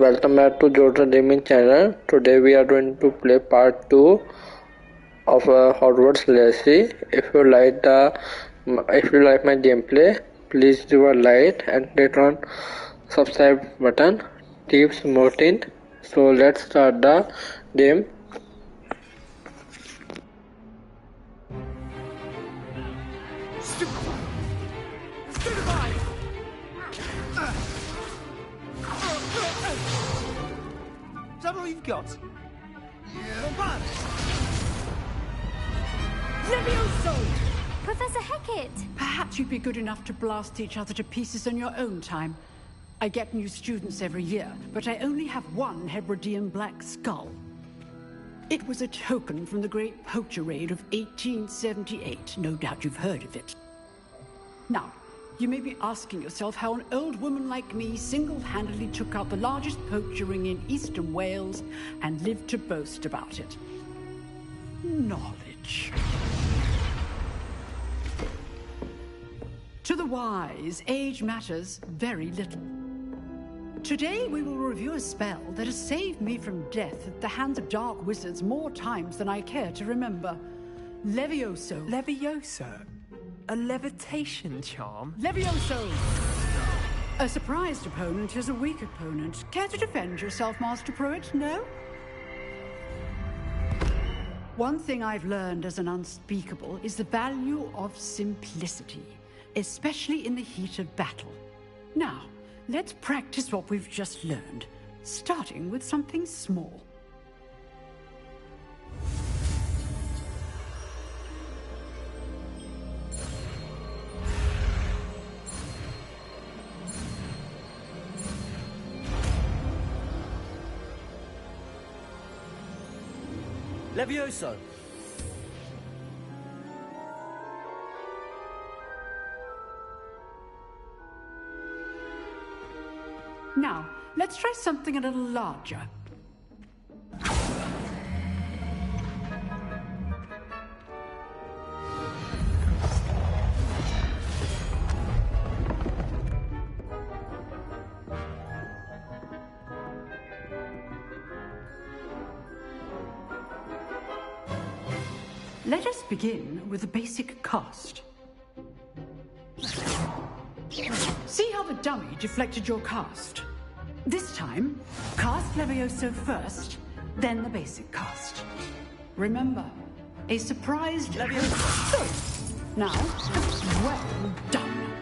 welcome back to Jordan Gaming channel. Today we are going to play part 2 of Hogwarts Legacy. If you like my gameplay, please do a like and click on subscribe button. Keep supporting. So let's start the game. Is that all you've got? Yeah. Not bad. Levioso! Professor Hecat! Perhaps you'd be good enough to blast each other to pieces in your own time. I get new students every year, but I only have one Hebridean black skull. It was a token from the Great Poacher Raid of 1878. No doubt you've heard of it. Now, you may be asking yourself how an old woman like me single-handedly took out the largest poacher ring in eastern Wales and lived to boast about it. Knowledge. To the wise, age matters very little. Today we will review a spell that has saved me from death at the hands of dark wizards more times than I care to remember. Levioso. Levioso? A levitation charm? Levioso! A surprised opponent is a weak opponent. Care to defend yourself, Master Pruitt? No? One thing I've learned as an unspeakable is the value of simplicity, especially in the heat of battle. Now, let's practice what we've just learned, starting with something small. Levioso. Now, let's try something a little larger. Let us begin with the basic cast. See how the dummy deflected your cast? This time, cast Levioso first, then the basic cast. Remember, a surprised Levioso. So, now, well done.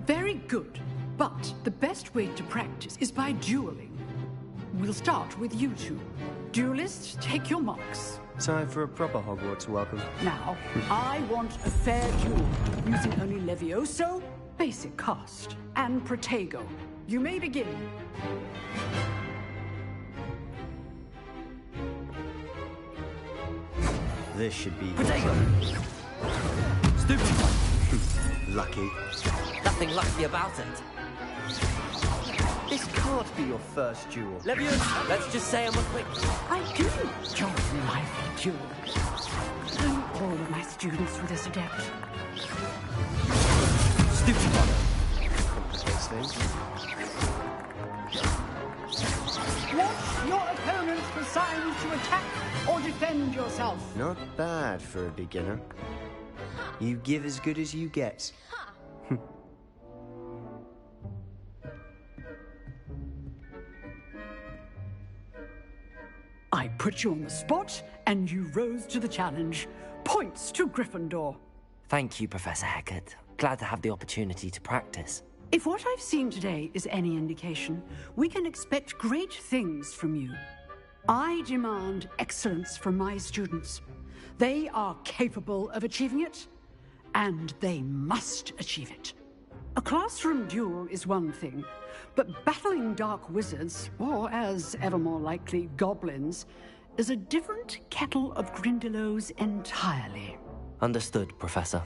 Very good, but the best way to practice is by dueling. We'll start with you two. Duelists, take your marks. Time for a proper Hogwarts welcome. Now, I want a fair duel, using only Levioso, basic cast, and Protego. You may begin. This should be Protego! Stupid! lucky. Nothing lucky about it. This can't be your first duel. Levioso, let's just say I'm a quick... I do enjoy lively duels. I'm all of my students for this adept. Stupid one! Complicates things. Watch your opponent for signs to attack or defend yourself. Not bad for a beginner. You give as good as you get. I put you on the spot, and you rose to the challenge. Points to Gryffindor. Thank you, Professor Hecat. Glad to have the opportunity to practice. If what I've seen today is any indication, we can expect great things from you. I demand excellence from my students. They are capable of achieving it, and they must achieve it. A classroom duel is one thing, but battling dark wizards, or as ever more likely, goblins, is a different kettle of Grindylows entirely. Understood, Professor.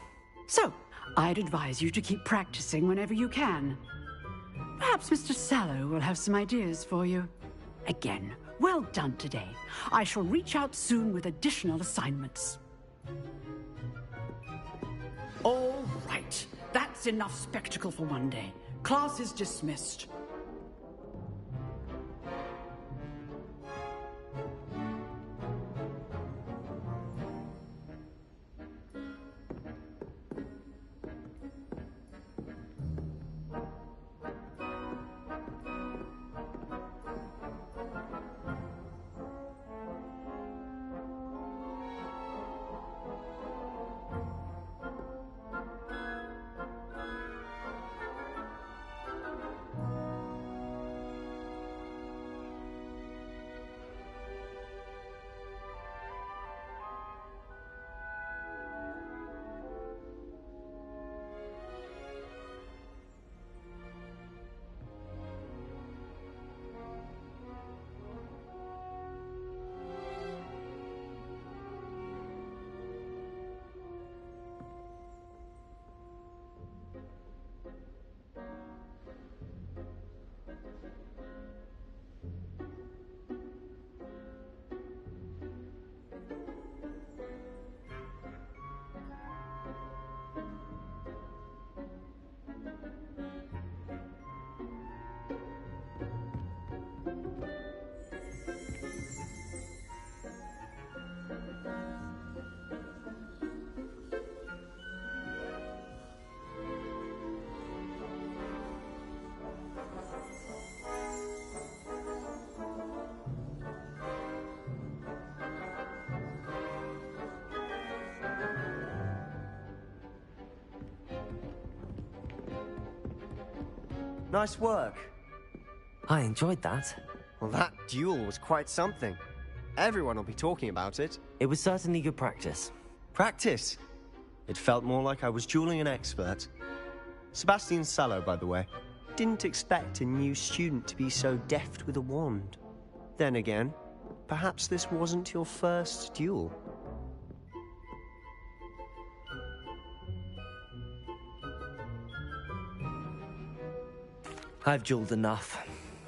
So, I'd advise you to keep practicing whenever you can. Perhaps Mr. Sallow will have some ideas for you. Again, well done today. I shall reach out soon with additional assignments. All right. That That's enough spectacle for one day. Class is dismissed. Nice work. I enjoyed that. Well, that duel was quite something. Everyone will be talking about it. It was certainly good practice. Practice? It felt more like I was dueling an expert. Sebastian Sallow, by the way. Didn't expect a new student to be so deft with a wand. Then again, perhaps this wasn't your first duel. I've dueled enough.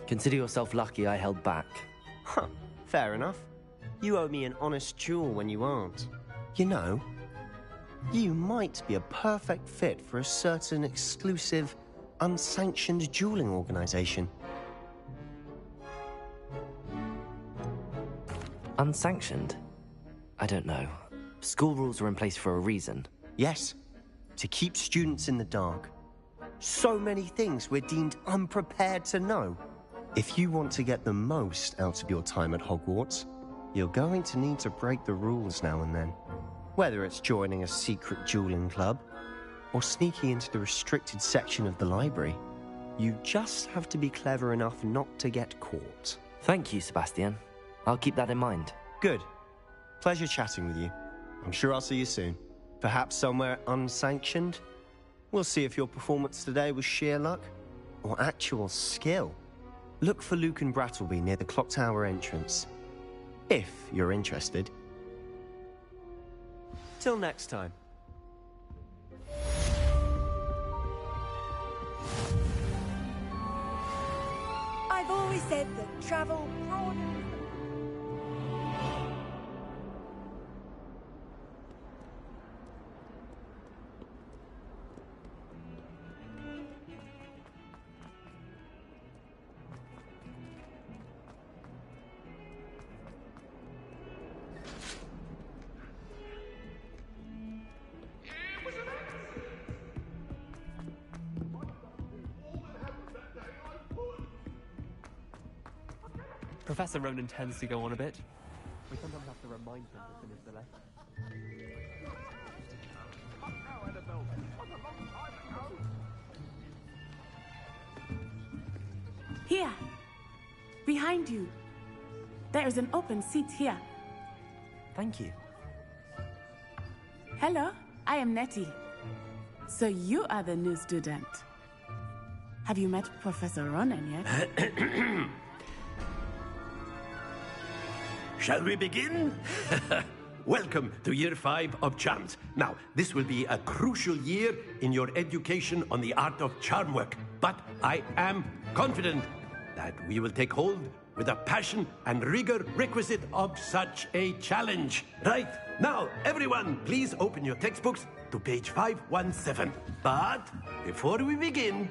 Consider yourself lucky I held back. Huh, fair enough. You owe me an honest duel when you aren't. You know, you might be a perfect fit for a certain exclusive, unsanctioned dueling organization. Unsanctioned? I don't know. School rules are in place for a reason. Yes, to keep students in the dark. So many things we're deemed unprepared to know. If you want to get the most out of your time at Hogwarts, you're going to need to break the rules now and then. Whether it's joining a secret dueling club, or sneaking into the restricted section of the library, you just have to be clever enough not to get caught. Thank you, Sebastian. I'll keep that in mind. Good. Pleasure chatting with you. I'm sure I'll see you soon. Perhaps somewhere unsanctioned? We'll see if your performance today was sheer luck or actual skill. Look for Luke and Brattleby near the clock tower entrance, if you're interested. Till next time. I've always said that travel broadens. Professor Ronan tends to go on a bit. We sometimes have to remind him to finish the lesson. Here, behind you. There is an open seat here. Thank you. Hello, I am Nettie. So you are the new student. Have you met Professor Ronan yet? Shall we begin? Welcome to Year 5 of Charms. Now, this will be a crucial year in your education on the art of charm work, but I am confident that we will take hold with a passion and rigor requisite of such a challenge. Right, now, everyone, please open your textbooks to page 517. But before we begin,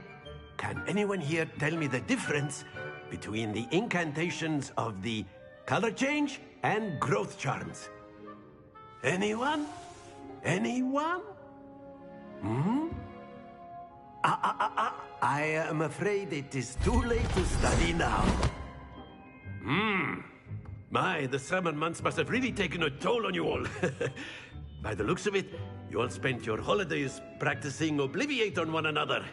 can anyone here tell me the difference between the incantations of the color change and growth charms? Anyone? Anyone? I am afraid it is too late to study now. My, the summer months must have really taken a toll on you all. By the looks of it, you all spent your holidays practicing Obliviate on one another.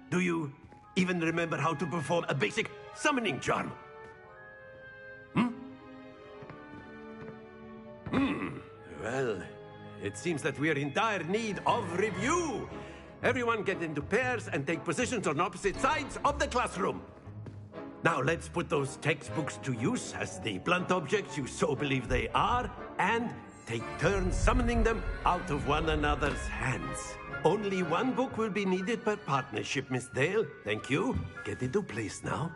Do you even remember how to perform a basic summoning charm? Well, it seems that we are in dire need of review. Everyone get into pairs and take positions on opposite sides of the classroom. Now let's put those textbooks to use as the blunt objects you so believe they are, and take turns summoning them out of one another's hands. Only one book will be needed per partnership, Miss Dale. Thank you. Get into place now.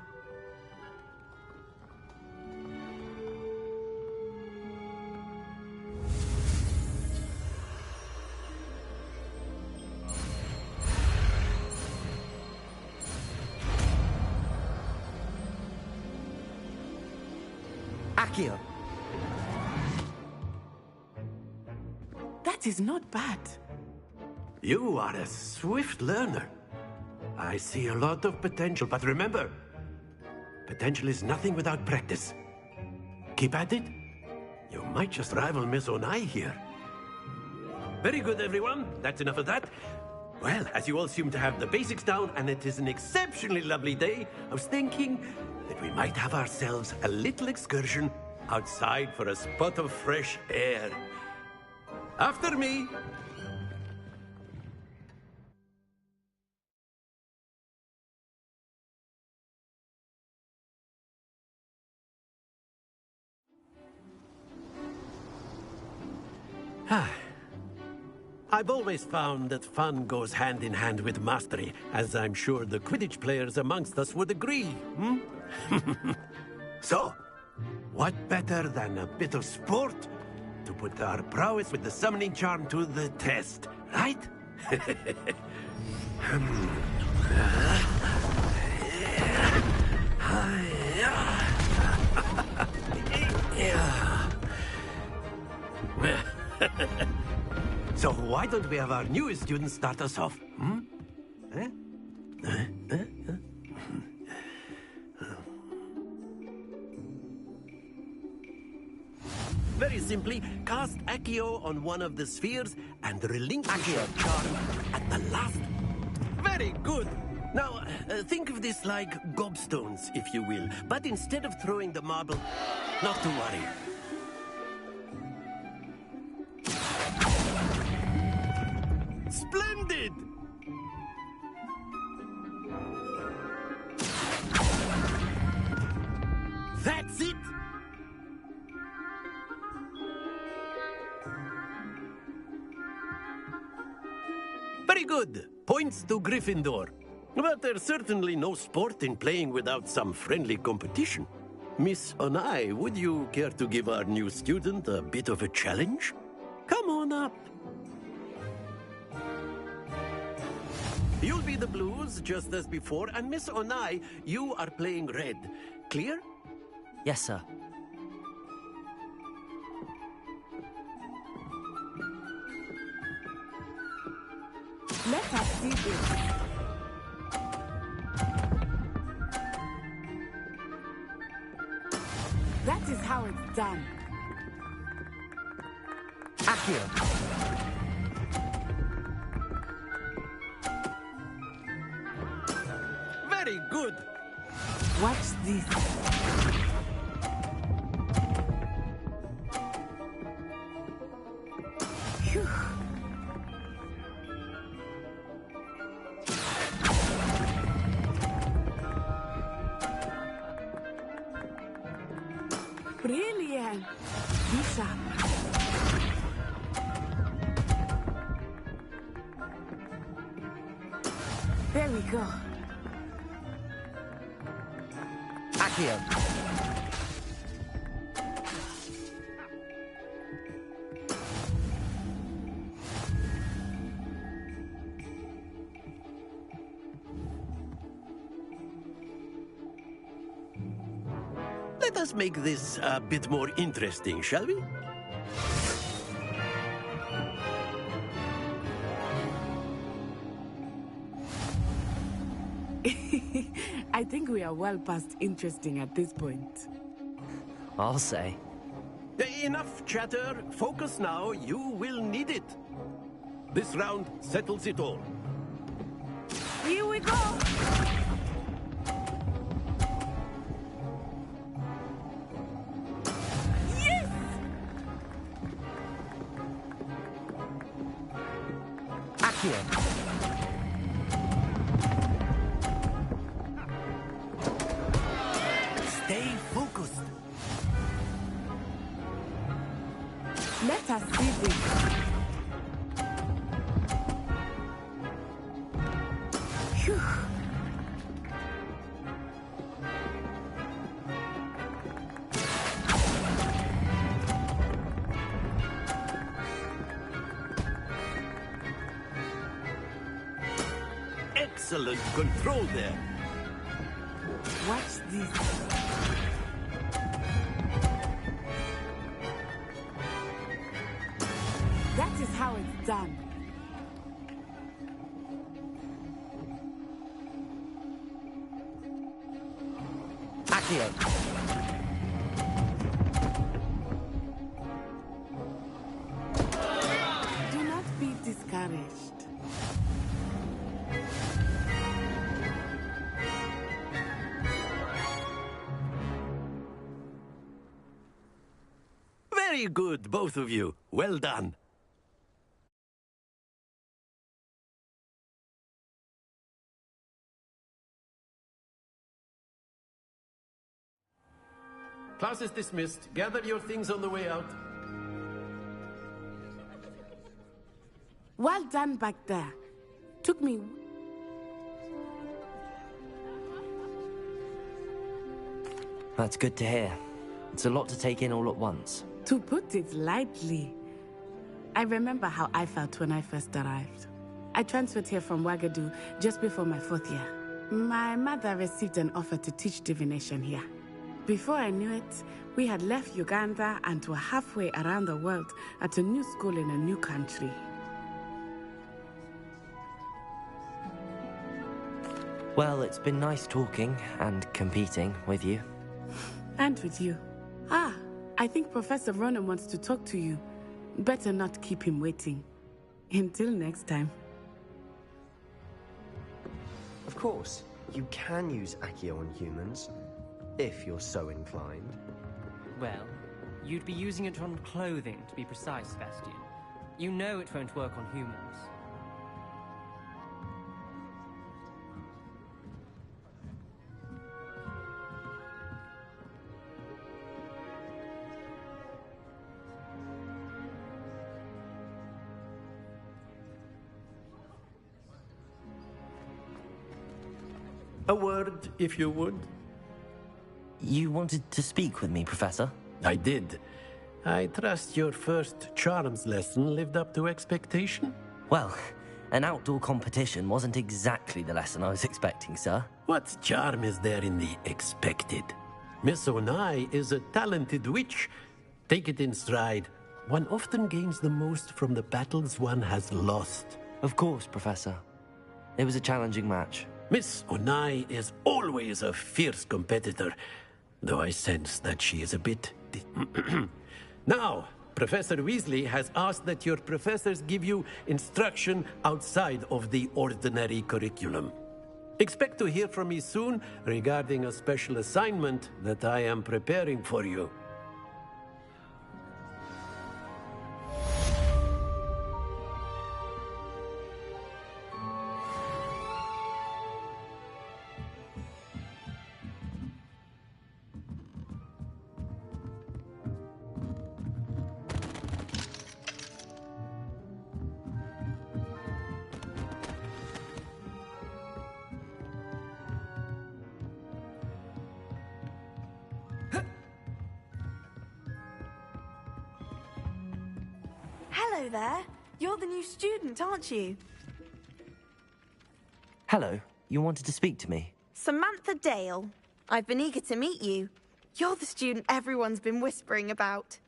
Accio. That is not bad. You are a swift learner. I see a lot of potential, but remember, potential is nothing without practice. Keep at it. You might just rival Miss Onai here. Very good, everyone. That's enough of that. Well, as you all seem to have the basics down, and it is an exceptionally lovely day, I was thinking that we might have ourselves a little excursion outside for a spot of fresh air. After me. I've always found that fun goes hand in hand with mastery, as I'm sure the Quidditch players amongst us would agree. So, what better than a bit of sport to put our prowess with the summoning charm to the test, right? So why don't we have our newest student start us off? Very simply, cast Accio on one of the spheres and relinquish your charm at the last. Very good. Now, think of this like gobstones, if you will. But instead of throwing the marble, not to worry. Splendid! That's it! Very good. Points to Gryffindor. But there's certainly no sport in playing without some friendly competition. Miss Onai, would you care to give our new student a bit of a challenge? Come on up. You'll be the blues, just as before, and Miss Onai, you are playing red. Clear? Yes, sir. Let us see this. That is how it's done. Accio. Very good. Watch this. Phew. Brilliant. Be sharp. There we go. Accio. Let us make this a bit more interesting, shall we? I think we are well past interesting at this point. I'll say. Enough chatter. Focus now. You will need it. This round settles it all. Here we go! Yes! Accio. Stay focused. Let us see this. Phew. Excellent control there. Watch this. That is how it's done. Accio. Do not be discouraged. Very good, both of you. Well done. Class is dismissed. Gather your things on the way out. Well done back there. Took me... That's good to hear. It's a lot to take in all at once. To put it lightly, I remember how I felt when I first arrived. I transferred here from Wagadu just before my 4th year. My mother received an offer to teach divination here. Before I knew it, we had left Uganda and were halfway around the world at a new school in a new country. Well, it's been nice talking and competing with you. And with you. Ah, I think Professor Ronan wants to talk to you. Better not keep him waiting. Until next time. Of course, you can use Accio on humans, if you're so inclined. Well, you'd be using it on clothing, to be precise, Sebastian. You know it won't work on humans. A word, if you would. You wanted to speak with me, Professor? I did. I trust your first charms lesson lived up to expectation? Well, an outdoor competition wasn't exactly the lesson I was expecting, sir. What charm is there in the expected? Miss Onai is a talented witch. Take it in stride. One often gains the most from the battles one has lost. Of course, Professor. It was a challenging match. Miss Onai is always a fierce competitor, though I sense that she is a bit... Now, Professor Weasley has asked that your professors give you instruction outside of the ordinary curriculum. Expect to hear from me soon regarding a special assignment that I am preparing for you. Hello there. You're the new student, aren't you? Hello. You wanted to speak to me? Samantha Dale. I've been eager to meet you. You're the student everyone's been whispering about.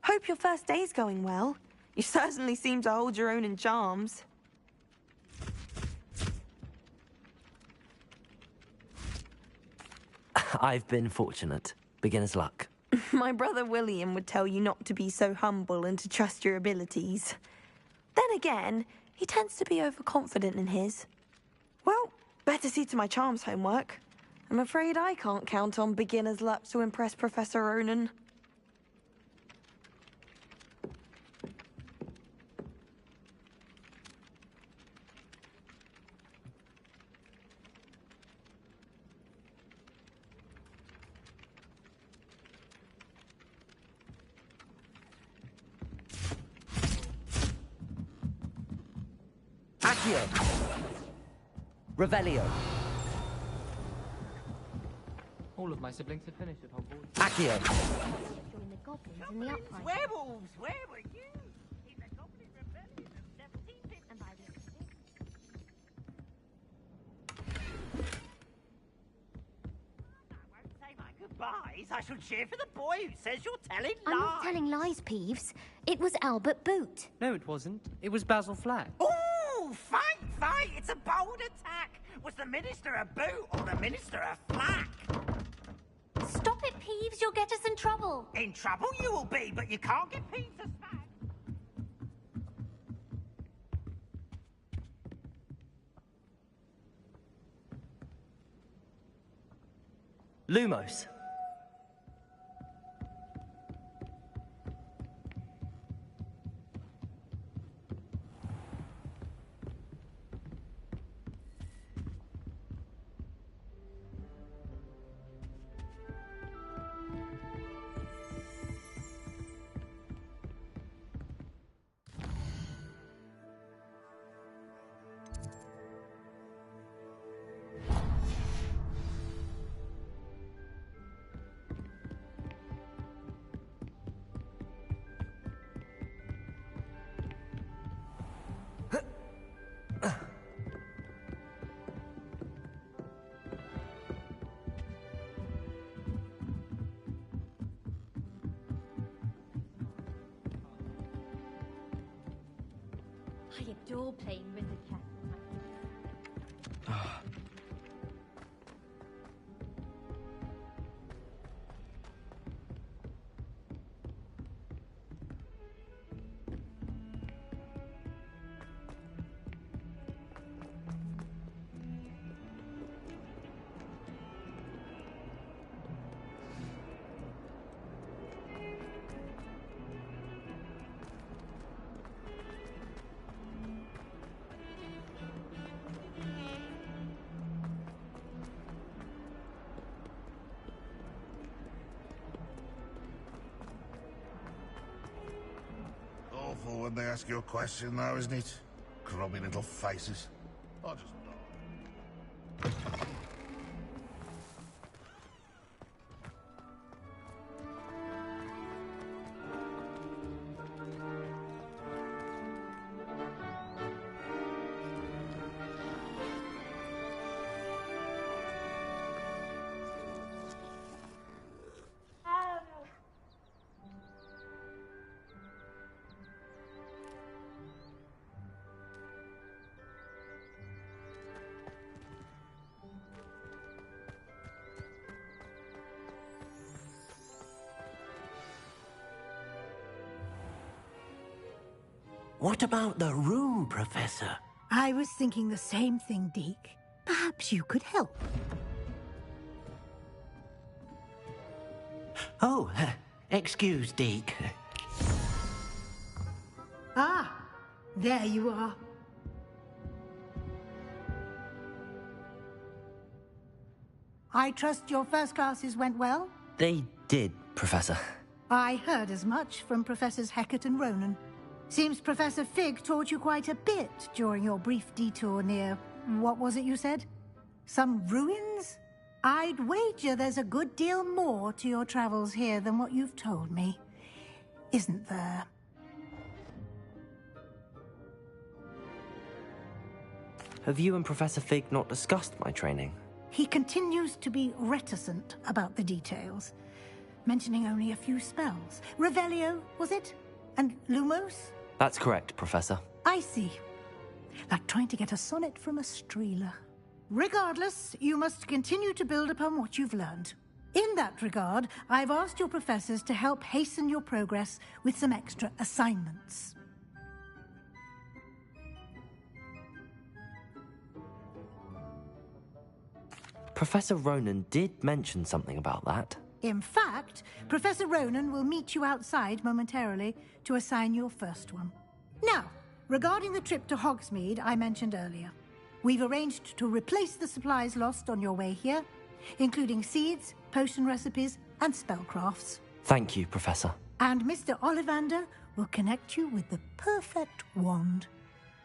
Hope your first day's going well. You certainly seem to hold your own in charms. I've been fortunate. Beginner's luck. My brother William would tell you not to be so humble and to trust your abilities. Then again, he tends to be overconfident in his. Well, better see to my charms homework. I'm afraid I can't count on beginner's luck to impress Professor Ronan. Accio! Revelio! All of my siblings had finished at Hogwarts. Accio! Join the goblins in the uprising. Werewolves, where were you? In the Goblin Rebellion of 1750. And by the end of it, I won't say my goodbyes. I shall cheer for the boy who says you're telling lies. I'm not telling lies, Peeves. It was Albert Boot. No, it wasn't. It was Basil Flack. Ooh, fight! It's a bold attack. Was the Minister a boot or the Minister a flack? Stop it, Peeves. You'll get us in trouble. In trouble you will be, but you can't get Peeves to smack. Lumos. I adore playing wizard chess. Awful when they ask you a question, though, isn't it? Grubby little faces. I just nod. What about the room, Professor? I was thinking the same thing, Deke. Perhaps you could help. Oh, excuse, Deke. Ah, there you are. I trust your first classes went well? They did, Professor. I heard as much from Professors Hecat and Ronan. Seems Professor Fig taught you quite a bit during your brief detour near... what was it you said? Some ruins? I'd wager there's a good deal more to your travels here than what you've told me. Isn't there? Have you and Professor Fig not discussed my training? He continues to be reticent about the details, mentioning only a few spells. Revelio, was it? And Lumos? That's correct, Professor. I see. Like trying to get a sonnet from a streeler. Regardless, you must continue to build upon what you've learned. In that regard, I've asked your professors to help hasten your progress with some extra assignments. Professor Ronan did mention something about that. In fact, Professor Ronan will meet you outside momentarily to assign your first one. Now, regarding the trip to Hogsmeade I mentioned earlier, we've arranged to replace the supplies lost on your way here, including seeds, potion recipes, and spellcrafts. Thank you, Professor. And Mr. Ollivander will connect you with the perfect wand.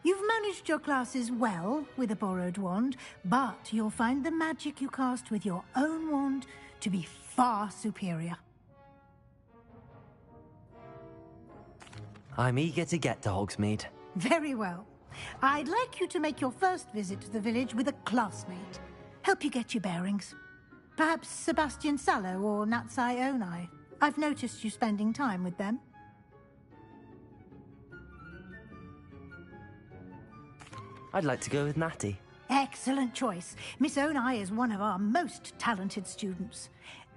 You've managed your classes well with a borrowed wand, but you'll find the magic you cast with your own wand to be far superior. I'm eager to get to Hogsmeade. Very well. I'd like you to make your first visit to the village with a classmate. Help you get your bearings. Perhaps Sebastian Sallow or Natsai Onai. I've noticed you spending time with them. I'd like to go with Natty. Excellent choice. Miss Onai is one of our most talented students.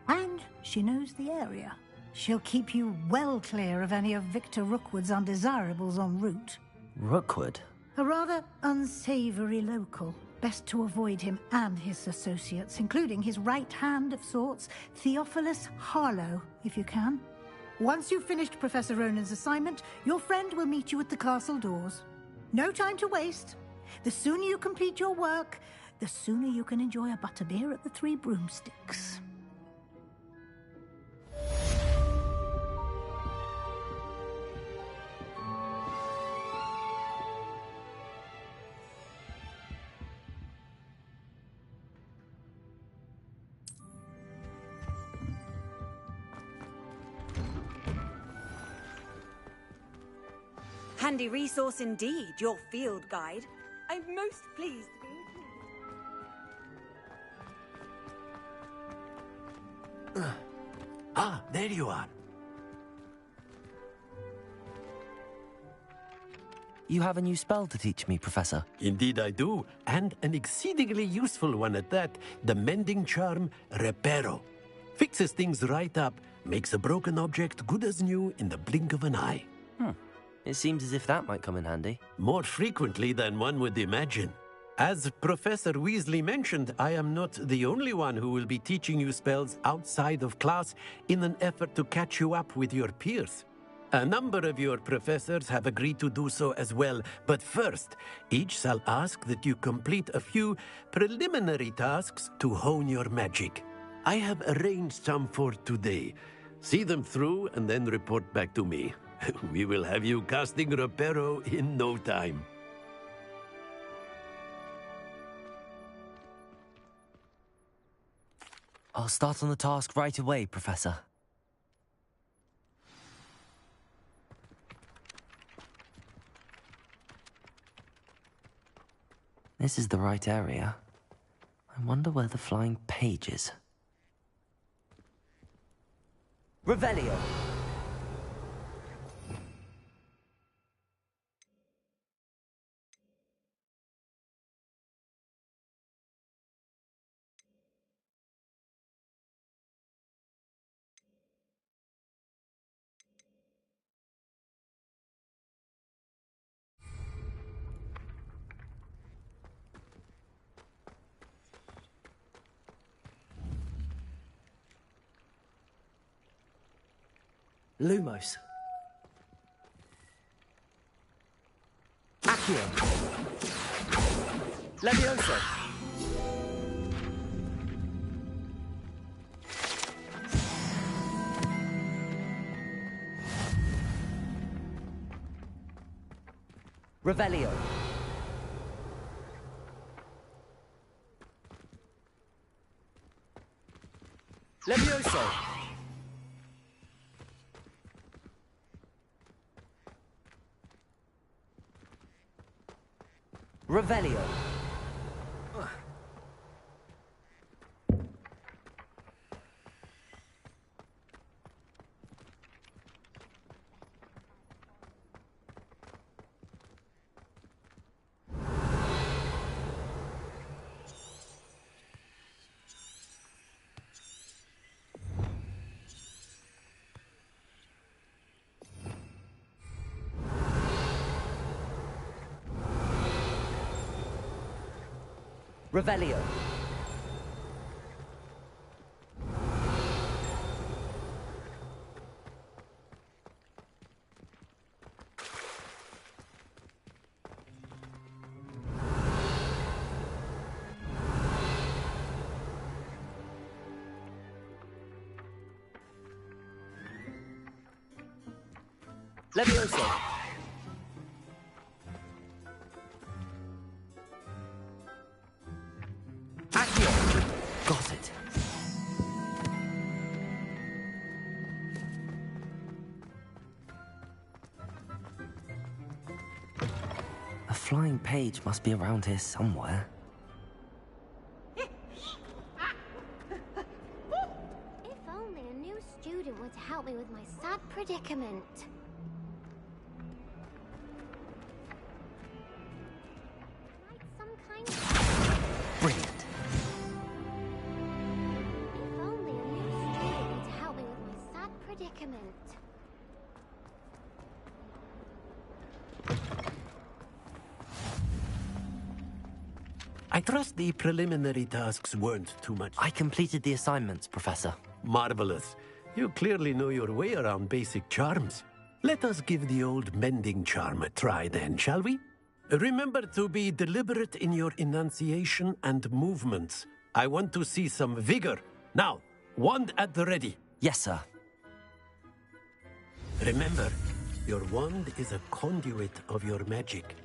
And she knows the area. She'll keep you well clear of any of Victor Rookwood's undesirables en route. Rookwood? A rather unsavory local. Best to avoid him and his associates, including his right hand of sorts, Theophilus Harlow, if you can. Once you've finished Professor Ronan's assignment, your friend will meet you at the castle doors. No time to waste. The sooner you complete your work, the sooner you can enjoy a butterbeer at the Three Broomsticks. Handy resource indeed, your field guide. I'm most pleased to be included. Ah, there you are. You have a new spell to teach me, Professor. Indeed I do, and an exceedingly useful one at that. The mending charm, Reparo. Fixes things right up, makes a broken object good as new in the blink of an eye. It seems as if that might come in handy. More frequently than one would imagine. As Professor Weasley mentioned, I am not the only one who will be teaching you spells outside of class in an effort to catch you up with your peers. A number of your professors have agreed to do so as well, but first, each shall ask that you complete a few preliminary tasks to hone your magic. I have arranged some for today. See them through and then report back to me. We will have you casting Reparo in no time. I'll start on the task right away, Professor. This is the right area. I wonder where the flying page is. Revelio! Lumos. Accio. Levioso. Revelio. Levioso. Revelio. Revelio. Levioso. Accio. Got it. A flying page must be around here somewhere. If only a new student were to help me with my sad predicament. Brilliant. If only a new student were to help me with my sad predicament. I trust the preliminary tasks weren't too much. I completed the assignments, Professor. Marvelous. You clearly know your way around basic charms. Let us give the old mending charm a try then, shall we? Remember to be deliberate in your enunciation and movements. I want to see some vigor. Now, wand at the ready. Yes, sir. Remember, your wand is a conduit of your magic.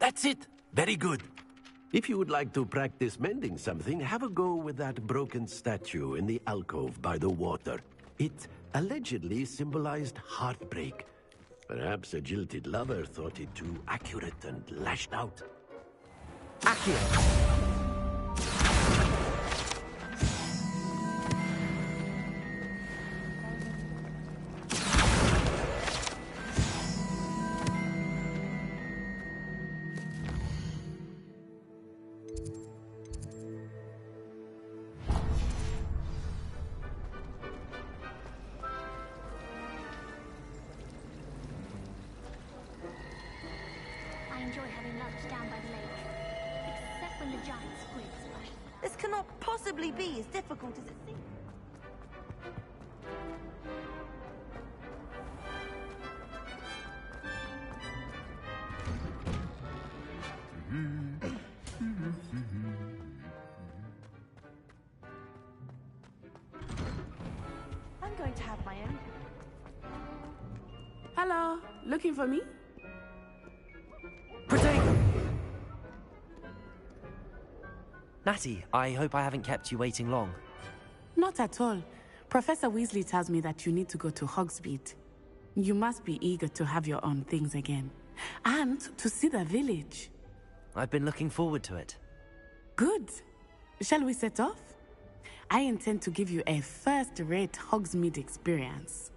That's it. Very good. If you would like to practice mending something, have a go with that broken statue in the alcove by the water. It allegedly symbolized heartbreak. Perhaps a jilted lover thought it too accurate and lashed out. Accio. I enjoy having lunch down by the lake. Except when the giant squid splashes. This cannot possibly be as difficult as it seems. I'm going to have my own. Hello, looking for me? Natty, I hope I haven't kept you waiting long. Not at all. Professor Weasley tells me that you need to go to Hogsmeade. You must be eager to have your own things again. And to see the village. I've been looking forward to it. Good. Shall we set off? I intend to give you a first-rate Hogsmeade experience.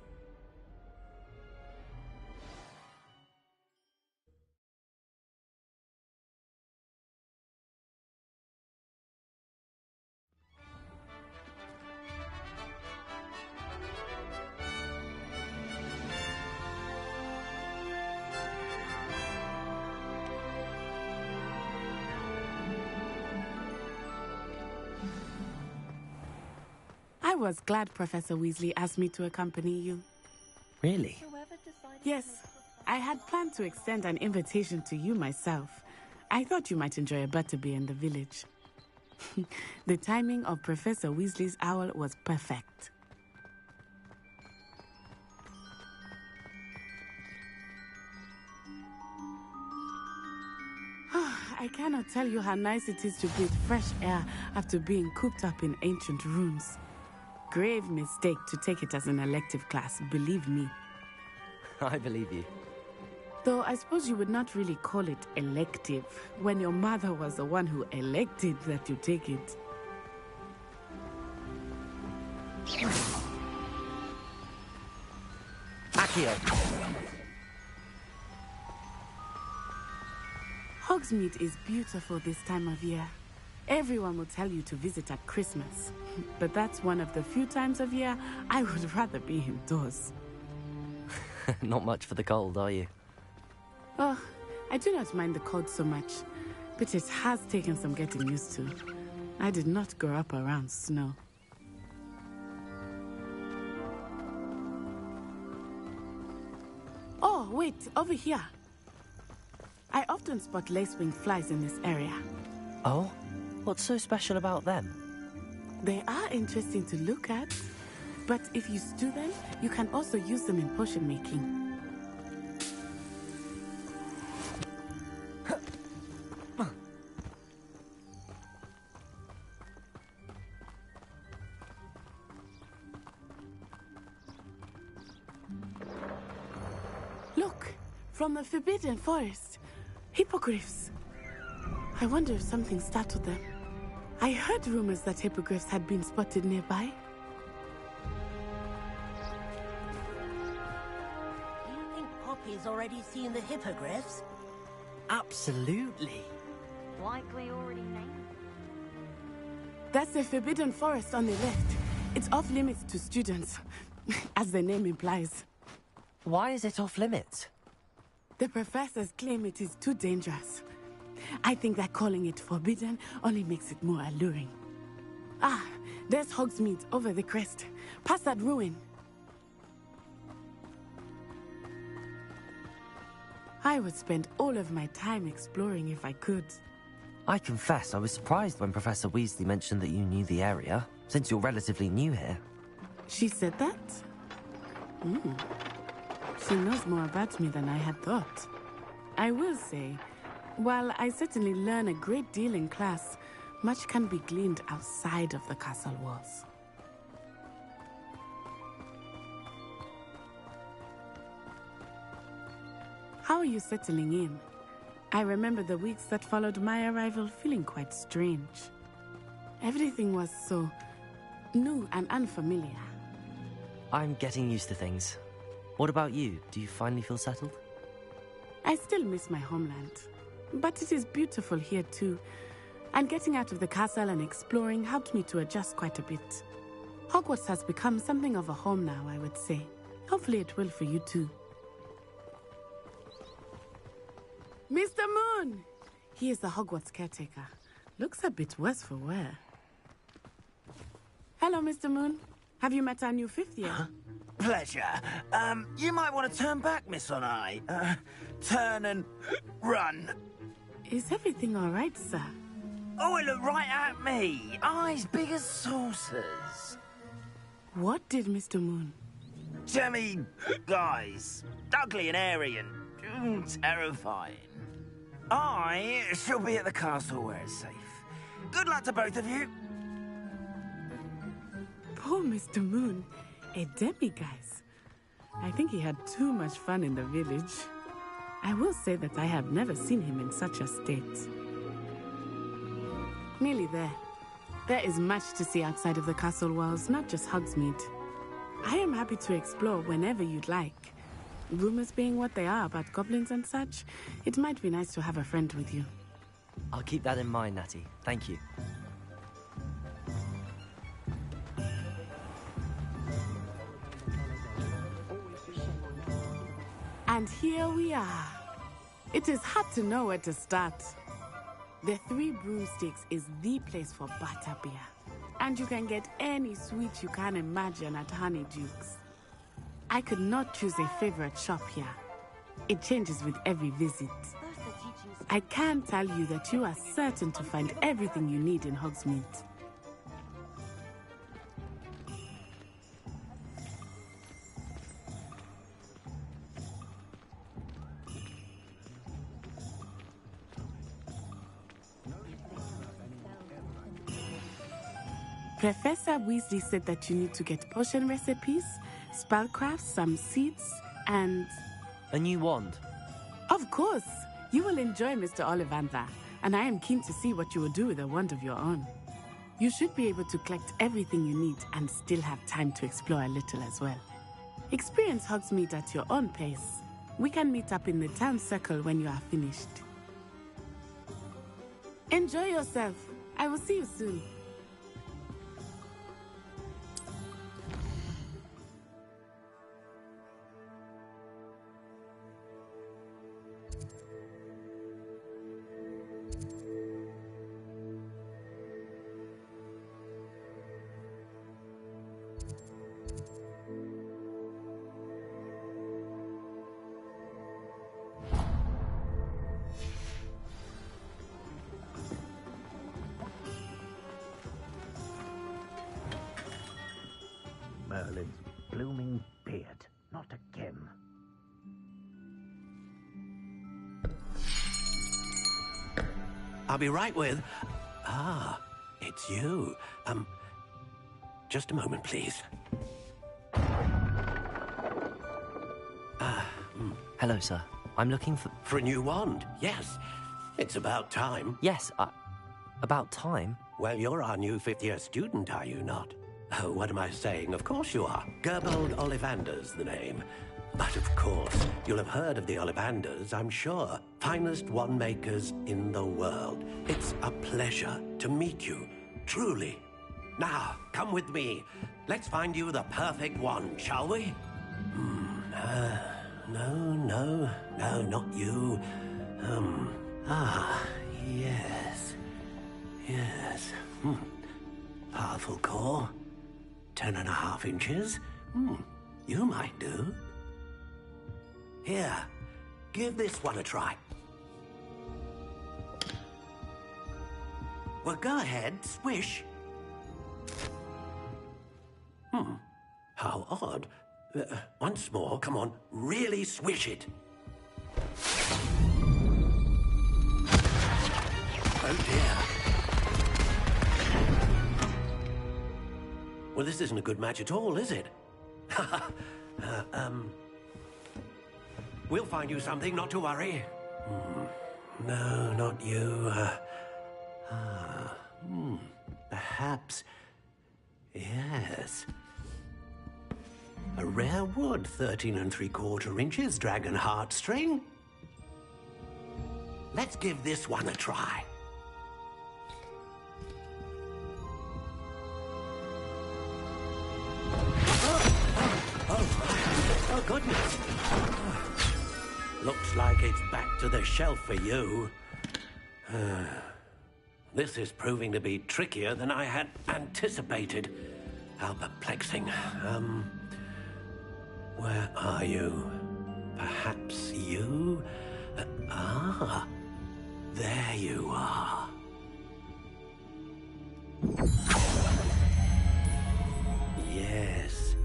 I was glad Professor Weasley asked me to accompany you. Really? Yes, I had planned to extend an invitation to you myself. I thought you might enjoy a butterbeer in the village. The timing of Professor Weasley's owl was perfect. I cannot tell you how nice it is to breathe fresh air after being cooped up in ancient rooms. Grave mistake to take it as an elective class, believe me. I believe you. Though I suppose you would not really call it elective when your mother was the one who elected that you take it. Accio. Hogsmeade is beautiful this time of year. Everyone will tell you to visit at Christmas. But that's one of the few times of year I would rather be indoors. Not much for the cold, are you? Oh, I do not mind the cold so much, but it has taken some getting used to. I did not grow up around snow. Oh, wait, over here. I often spot lacewing flies in this area. Oh? What's so special about them? They are interesting to look at, but if you stew them, you can also use them in potion making. Look, from the Forbidden Forest, hippogriffs. I wonder if something startled them. I heard rumors that hippogriffs had been spotted nearby. You think Poppy's already seen the hippogriffs? Absolutely. Likely already named. That's the Forbidden Forest on the left. It's off limits to students, as the name implies. Why is it off limits? The professors claim it is too dangerous. I think that calling it forbidden only makes it more alluring. Ah, there's Hogsmeade over the crest. Past that ruin. I would spend all of my time exploring if I could. I confess I was surprised when Professor Weasley mentioned that you knew the area, since you're relatively new here. She said that? She knows more about me than I had thought. I will say, while I certainly learn a great deal in class, much can be gleaned outside of the castle walls. How are you settling in? I remember the weeks that followed my arrival feeling quite strange. Everything was so new and unfamiliar. I'm getting used to things. What about you? Do you finally feel settled? I still miss my homeland, but it is beautiful here too. And getting out of the castle and exploring helped me to adjust quite a bit. Hogwarts has become something of a home now, I would say. Hopefully it will for you too. Mr. Moon! He is the Hogwarts caretaker. Looks a bit worse for wear. Hello, Mr. Moon. Have you met our new fifth year? Pleasure. You might want to turn back, Miss On-Eye. Turn and run. Is everything all right, sir? Oh, it looked right at me. Eyes big as saucers. What did Mr. Moon? Jemmy guys. Ugly and airy and terrifying. I shall be at the castle where it's safe. Good luck to both of you. Poor Mr. Moon. A demiguise. I think he had too much fun in the village. I will say that I have never seen him in such a state. Nearly there. There is much to see outside of the castle walls, not just Hogsmeade. I am happy to explore whenever you'd like. Rumors being what they are about goblins and such, it might be nice to have a friend with you. I'll keep that in mind, Natty. Thank you. And here we are. It is hard to know where to start. The Three Broomsticks is the place for butterbeer. And you can get any sweet you can imagine at Honeydukes. I could not choose a favorite shop here. It changes with every visit. I can tell you that you are certain to find everything you need in Hogsmeade. Professor Weasley said that you need to get potion recipes, spellcrafts, some seeds, and... A new wand? Of course! You will enjoy Mr. Ollivander, and I am keen to see what you will do with a wand of your own. You should be able to collect everything you need and still have time to explore a little as well. Experience Hogsmeade at your own pace. We can meet up in the town circle when you are finished. Enjoy yourself. I will see you soon. Merlin's blooming beard. Not again. I'll be right with... Ah, it's you. Just a moment, please. Hello, sir. I'm looking for... For a new wand, yes. It's about time. Yes, about time? Well, you're our new fifth-year student, are you not? Oh, what am I saying? Of course you are. Gerbold Ollivander's the name. But of course, you'll have heard of the Ollivanders, I'm sure. Finest wand makers in the world. It's a pleasure to meet you, truly. Now, come with me. Let's find you the perfect wand, shall we? No, not you. Yes. Powerful core. 10.5 inches. You might do. Here, give this one a try. Well, go ahead, swish. How odd. Once more, come on, really swish it. Oh dear. Well, this isn't a good match at all, is it? We'll find you something, not to worry. No, not you. Perhaps... Yes. A rare wood, 13 3/4 inches, dragon heartstring. Let's give this one a try. Oh, goodness. Looks like it's back to the shelf for you. This is proving to be trickier than I had anticipated. How perplexing. Where are you? Perhaps you? There you are. Yes,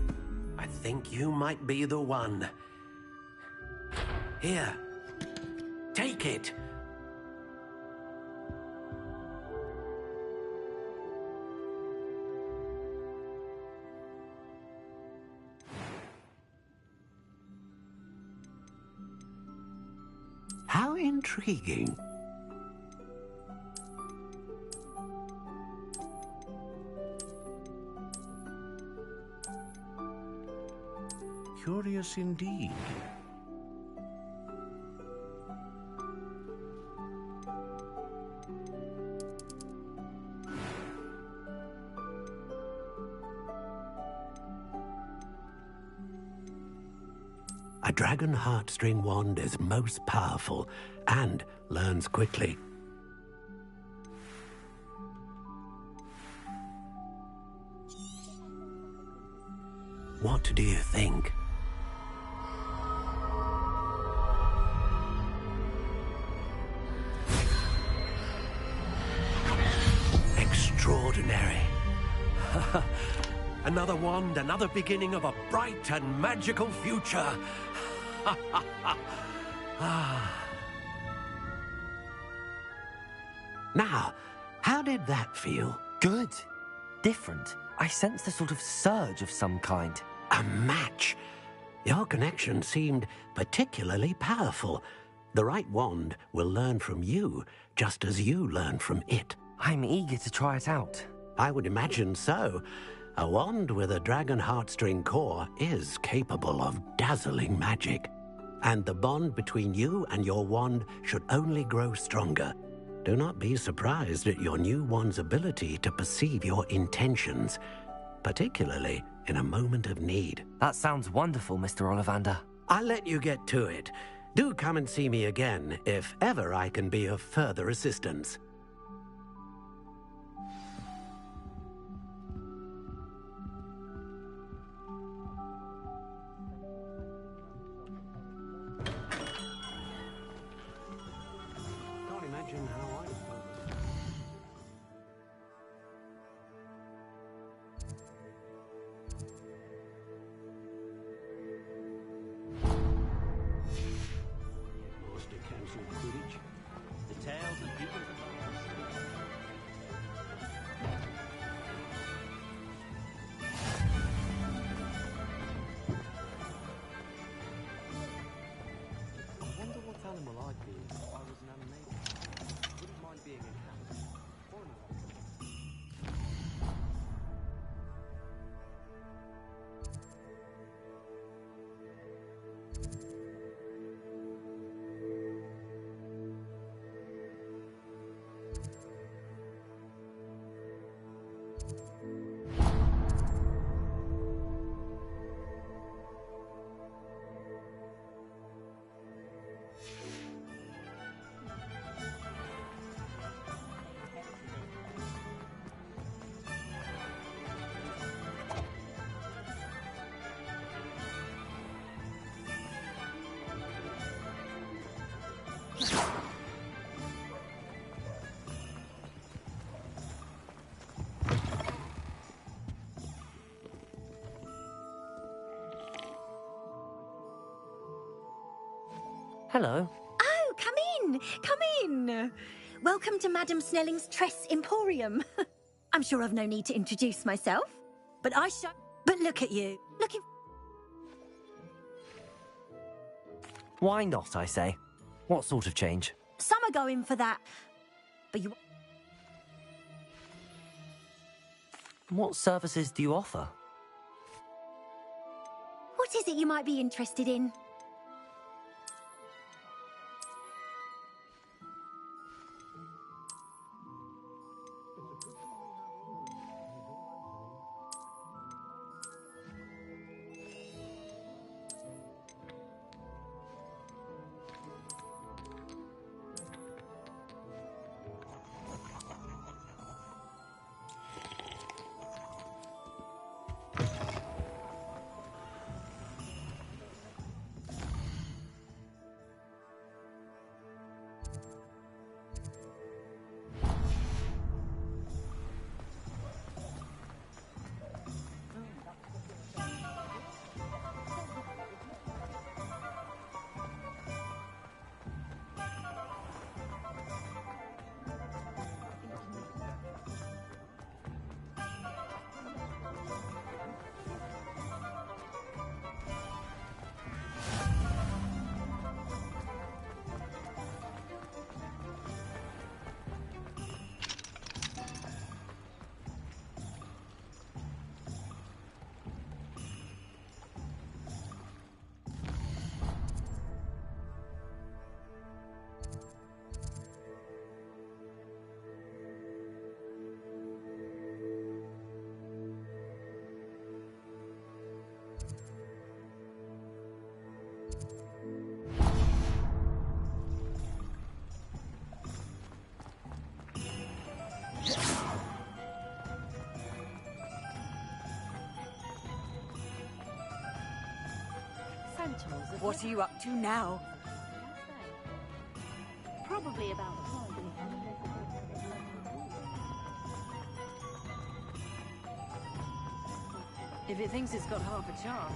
I think you might be the one. Here, take it. How intriguing. Curious indeed. A dragon heartstring wand is most powerful and learns quickly. What do you think? Extraordinary. Another wand, another beginning of a bright and magical future. Now, how did that feel? Good. Different. I sensed a sort of surge of some kind. A match. Your connection seemed particularly powerful. The right wand will learn from you, just as you learn from it. I'm eager to try it out. I would imagine so. A wand with a dragon heartstring core is capable of dazzling magic. And the bond between you and your wand should only grow stronger. Do not be surprised at your new wand's ability to perceive your intentions, particularly in a moment of need. That sounds wonderful, Mr. Ollivander. I'll let you get to it. Do come and see me again if ever I can be of further assistance. Can't imagine how I felt. Master Council Quidditch. The tales and people of I wonder what animal I'd be if I was an animator. Wouldn't mind being a cat. Or an Hello. Oh, come in! Come in! Welcome to Madame Snelling's Tress Emporium. I'm sure I've no need to introduce myself, but But look at you, looking... Why not, I say? What sort of change? Some are going for that, but you... What services do you offer? What is it you might be interested in? What are you up to now? Probably about If it thinks it's got half a chance.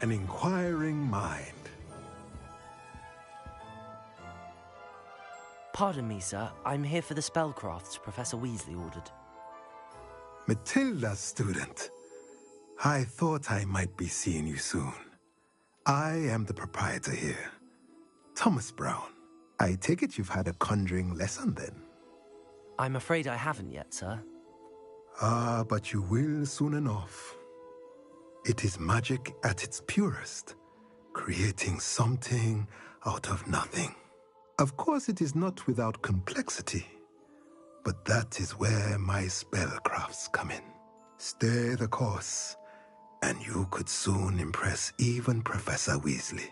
an inquiring mind. Pardon me, sir. I'm here for the spellcrafts Professor Weasley ordered. Matilda, student. I thought I might be seeing you soon. I am the proprietor here, Thomas Brown. I take it you've had a conjuring lesson then? I'm afraid I haven't yet, sir. Ah, but you will soon enough. It is magic at its purest, creating something out of nothing. Of course, it is not without complexity, but that is where my spellcrafts come in. Stay the course, and you could soon impress even Professor Weasley.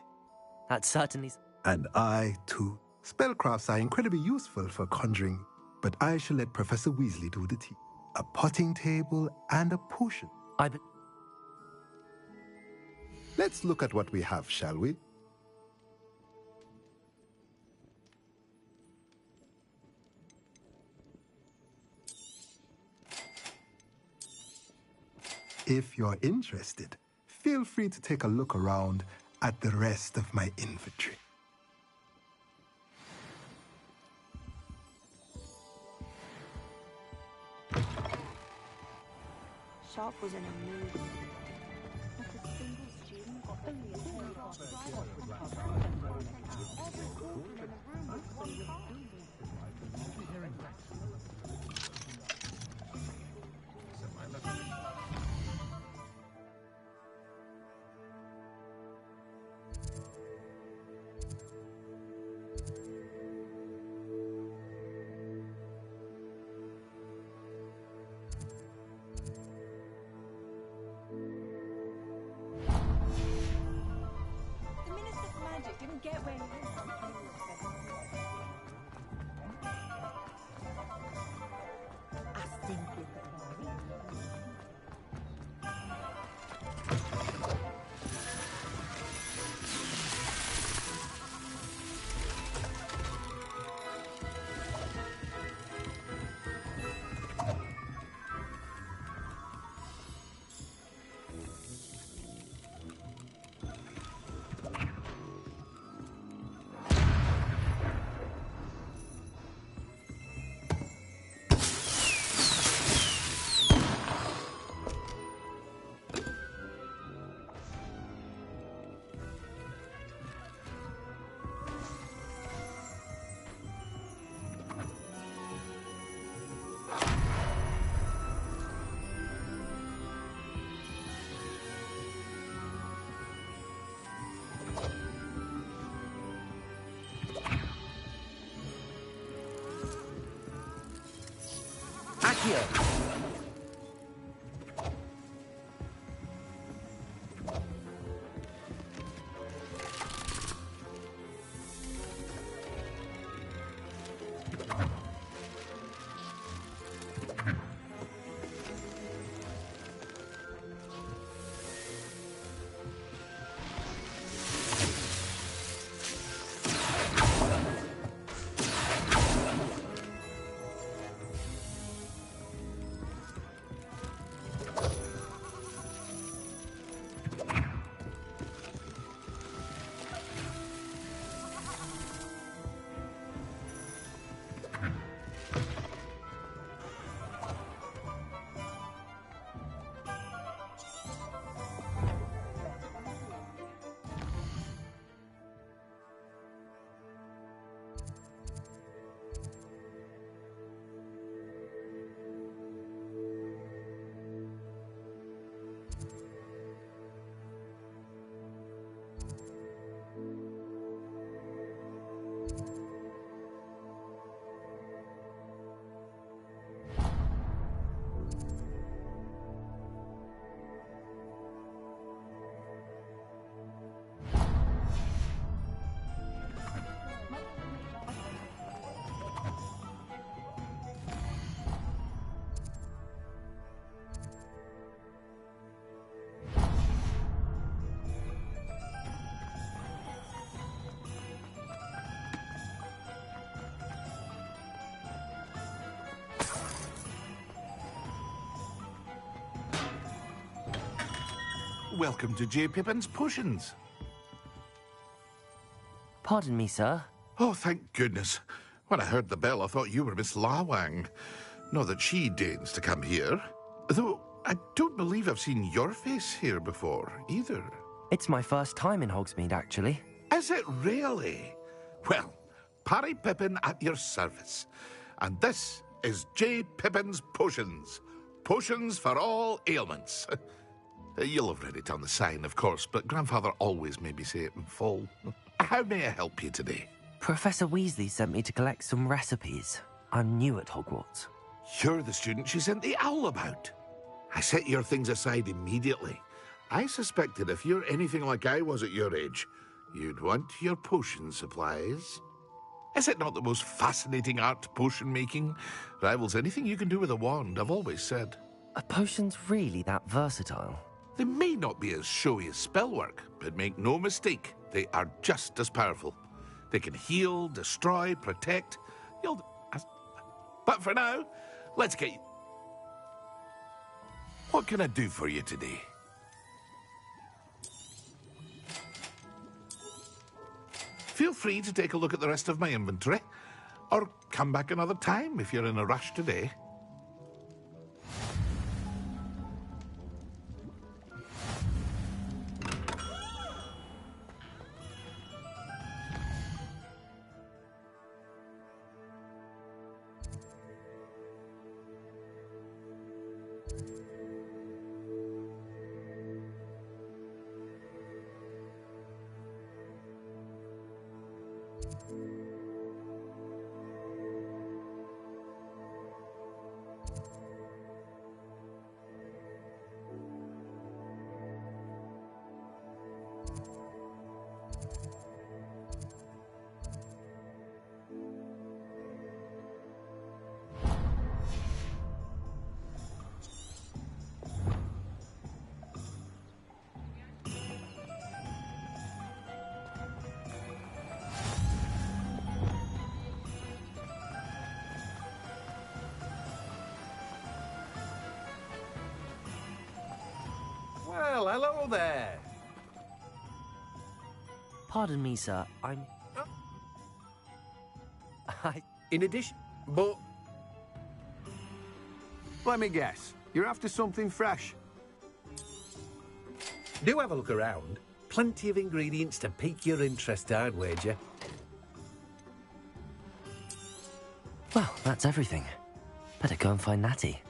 That certainly... And I, too. Spellcrafts are incredibly useful for conjuring, but I shall let Professor Weasley do the tea. A potting table and a potion. Let's look at what we have, shall we? If you're interested, feel free to take a look around at the rest of my inventory. Sharp was in a mood. Didn't get where he is from. I simply Accio! welcome to J. Pippin's Potions. Pardon me, sir. Oh, thank goodness. When I heard the bell, I thought you were Miss Lawang. Not that she deigns to come here. Though, I don't believe I've seen your face here before, either. It's my first time in Hogsmeade, actually. Is it really? Well, Parry Pippin at your service. And this is J. Pippin's Potions. Potions for all ailments. You'll have read it on the sign, of course, but Grandfather always made me say it in full. How may I help you today? Professor Weasley sent me to collect some recipes. I'm new at Hogwarts. You're the student she sent the owl about. I set your things aside immediately. I suspected if you're anything like I was at your age, you'd want your potion supplies. Is it not the most fascinating art, potion making? Rivals anything you can do with a wand, I've always said. Are potions really that versatile? They may not be as showy as spellwork, but make no mistake, they are just as powerful. They can heal, destroy, protect. But for now, let's get you. What can I do for you today? Feel free to take a look at the rest of my inventory, or come back another time if you're in a rush today. Well, hello there. Pardon me, sir. In addition... But... Let me guess. You're after something fresh. Do have a look around. Plenty of ingredients to pique your interest, I'd wager. Well, that's everything. Better go and find Natty.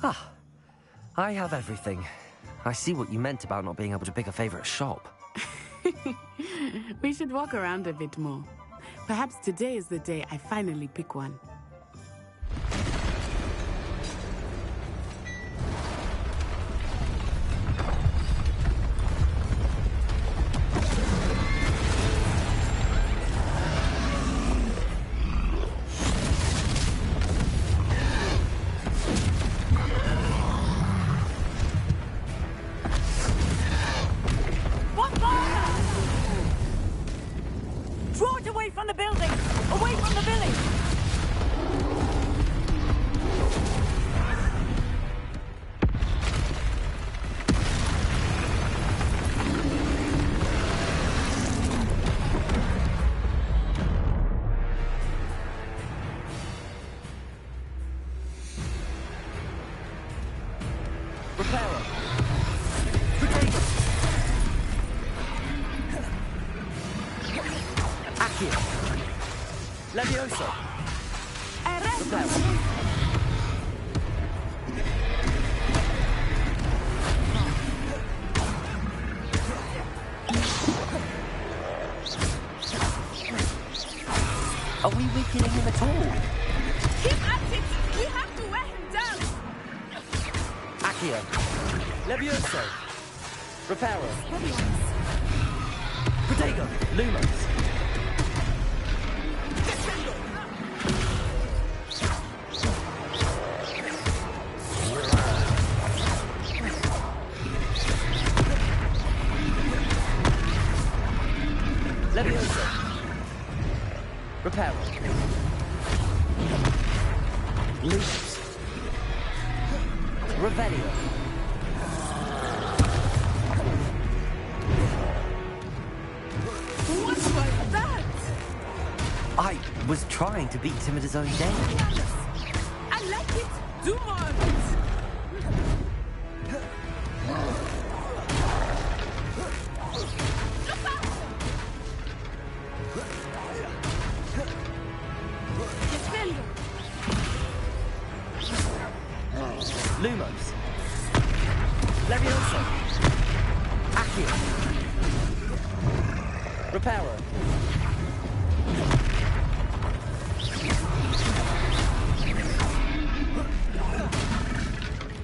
Ah, I have everything. I see what you meant about not being able to pick a favorite shop. We should walk around a bit more. Perhaps today is the day I finally pick one. Draw it away from the building! Away from the village! Reparo. Accio. Levioso! Reparo! Are we weakening him at all? Keep at it! We have to wear him down! Accio! Levioso! Reparo! Protego! Lumos! Levioso! Reparo! Lumos! Revelio! What was that? I was trying to beat him at his own game. I like it! Do more of it! Defendo! Lumos! Levioso! Accio! Reparo!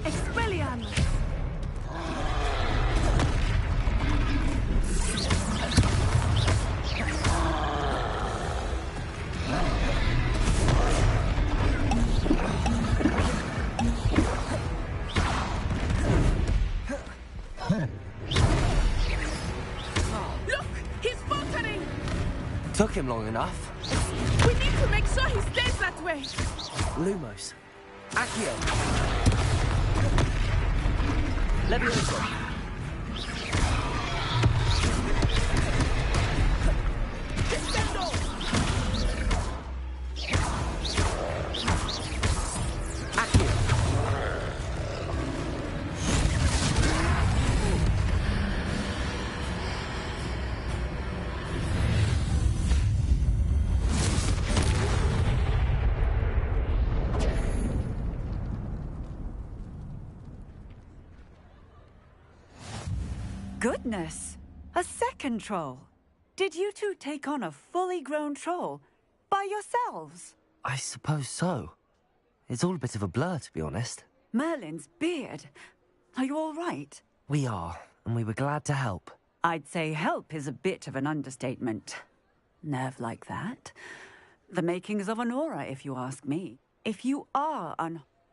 Expelliarmus! Look! He's faltering! Took him long enough. We need to make sure he stays that way! Lumos. Accio. Levioso. Accio. Goodness! A second troll! Did you two take on a fully grown troll? By yourselves? I suppose so. It's all a bit of a blur, to be honest. Merlin's beard. Are you all right? We are, and we were glad to help. I'd say help is a bit of an understatement. Nerve like that. The makings of an aura, if you ask me. If you are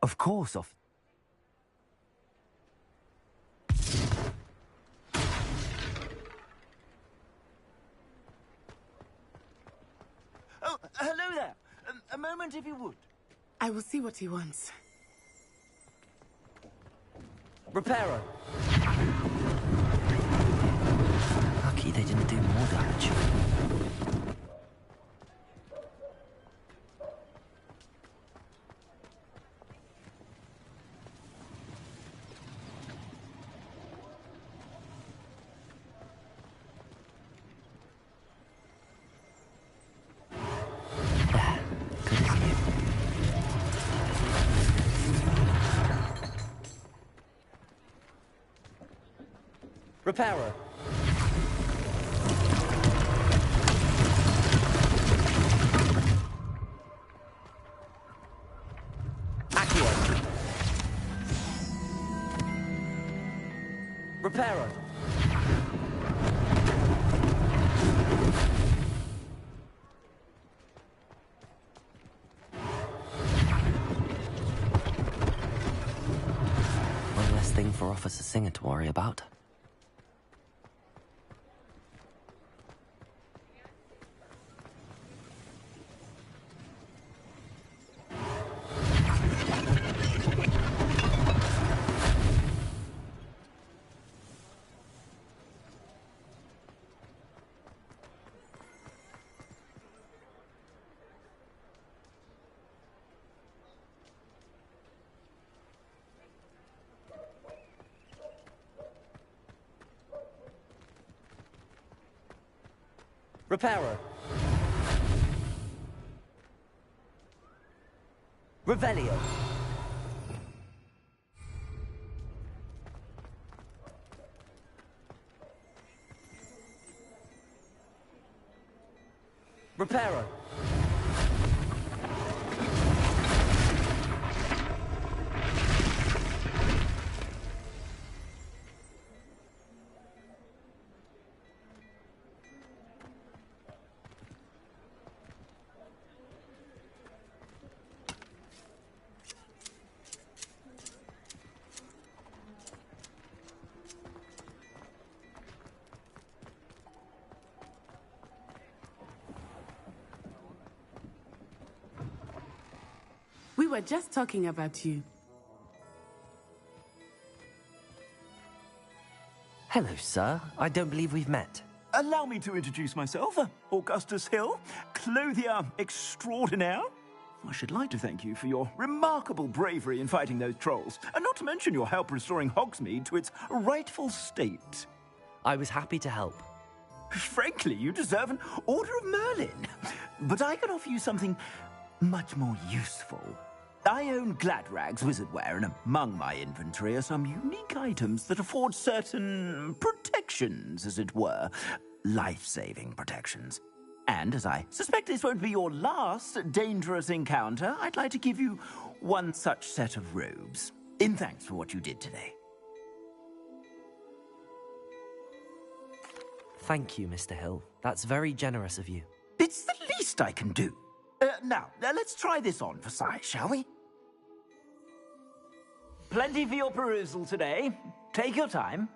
Of course, Oh, hello there. A moment, if you would. I will see what he wants. Reparo. Lucky they didn't do more damage. Reparo. Accio. Reparo. One less thing for Officer Singer to worry about. Reparo. Revelio. Reparo. We were just talking about you. Hello, sir. I don't believe we've met. Allow me to introduce myself. Augustus Hill, clothier extraordinaire. I should like to thank you for your remarkable bravery in fighting those trolls, and not to mention your help restoring Hogsmeade to its rightful state. I was happy to help. Frankly, you deserve an Order of Merlin. But I can offer you something much more useful. I own Gladrag's wizardware, and among my inventory are some unique items that afford certain protections, as it were. Life-saving protections. And as I suspect this won't be your last dangerous encounter, I'd like to give you one such set of robes, in thanks for what you did today. Thank you, Mr. Hill. That's very generous of you. It's the least I can do. Now, let's try this on for size, shall we? Plenty for your perusal today. Take your time.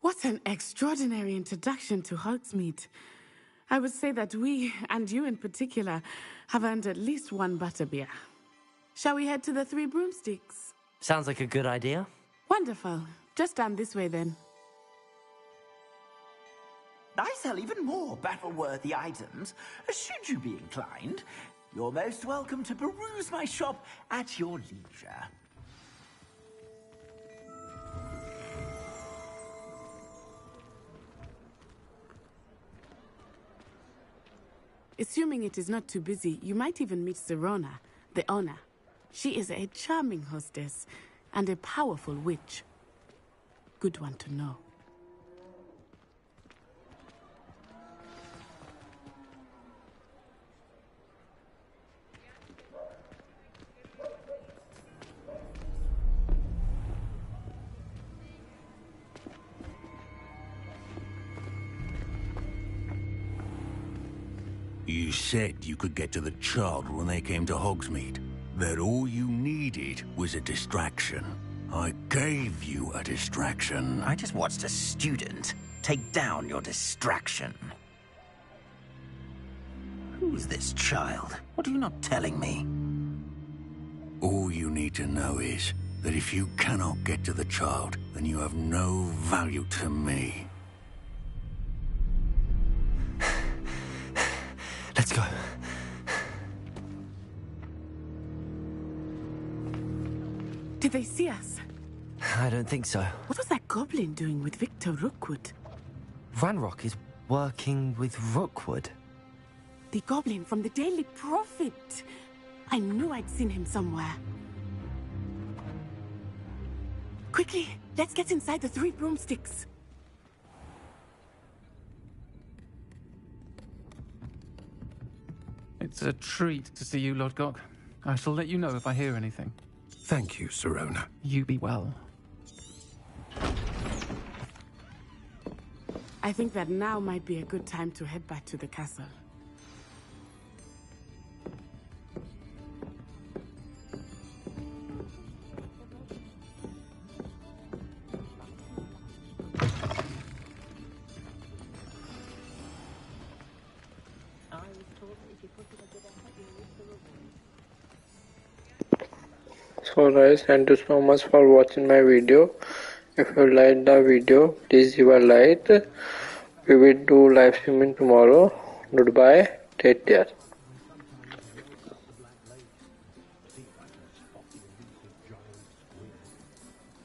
What an extraordinary introduction to Hogsmeade. I would say that we, and you in particular, have earned at least one butterbeer. Shall we head to the Three Broomsticks? Sounds like a good idea. Wonderful. Just down this way then. I sell even more battle-worthy items. Should you be inclined, you're most welcome to peruse my shop at your leisure. Assuming it is not too busy, you might even meet Serona, the owner. She is a charming hostess and a powerful witch. Good one to know. You said you could get to the child when they came to Hogsmeade. That all you needed was a distraction. I gave you a distraction. I just watched a student take down your distraction. Who's this child? What are you not telling me? All you need to know is that if you cannot get to the child, then you have no value to me. Let's go. Did they see us? I don't think so. What was that goblin doing with Victor Rookwood? Ranrock is working with Rookwood. The goblin from the Daily Prophet. I knew I'd seen him somewhere. Quickly, let's get inside the Three Broomsticks. It's a treat to see you, Lodgok. I shall let you know if I hear anything. Thank you, Serona. You be well. I think that now might be a good time to head back to the castle. So guys, thank you so much for watching my video. If you liked the video, please give a like. We will do live streaming tomorrow. Goodbye. Take care.